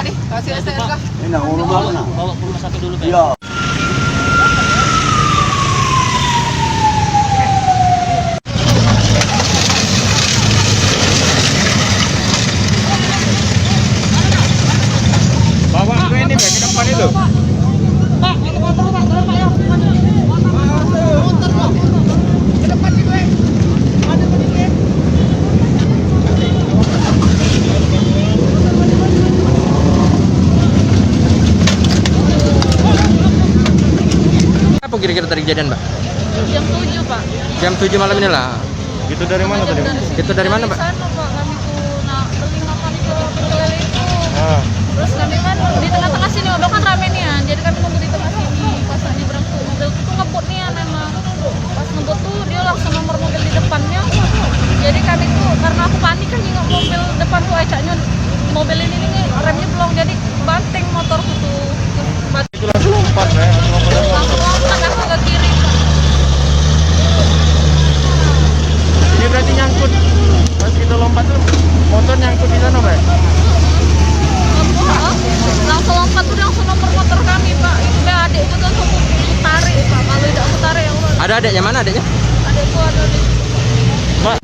nih, kasih STNK. Ini nah, urut dulu nah. Bawa ke rumah sakit dulu, Pak. Iya. Bawa ke ini, Pak, ke depan itu. Pak, itu motor Pak, tolong Pak ya. Motor Pak. Ke depan nih gue. Ada tadi gue. Apa kira-kira tadi kejadian, Mbak? Jam 7, Pak. Jam 7 malam ini lah. Itu dari mana tadi? Itu dari mana, Mbak? Sana, Pak. Kami tuh nak beli makan ke Pekelele itu. Ah. Terus kami kan di tengah-tengah sini, udah kan rame nih ya. Jadi kami nunggu di tengah sini. Pas nyebrang tuh mobil itu ngebut nih ya memang. Pas ngebut tuh dia langsung nomor mobil di depannya. Jadi kami tuh karena aku panik kan nengok mobil depan tuh acaknya mobil ini nih remnya belum, jadi banting motorku tuh. Itu langsung lompat, ya. Langsung lompat aku ke kiri. Ini berarti nyangkut. Pas kita lompat tuh motor nyangkut di sana, Mbak. Langsung lompat tuh langsung nomor motor kami, Pak. Itu adik itu tuh langsung tarik, Pak. Kalau tidak aku tarik ya Allah. Ada adiknya, mana adiknya? Adikku ada di Mbak.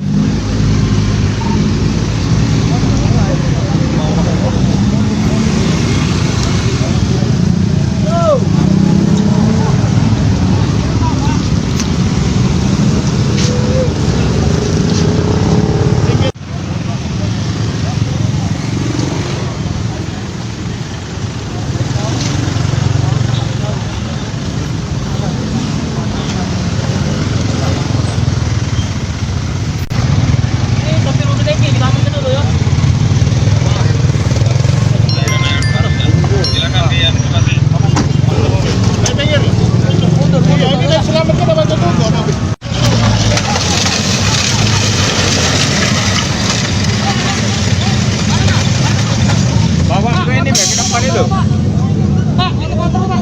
Bawa ke ini, Mbak, ke depan itu. Pak, itu motor Pak.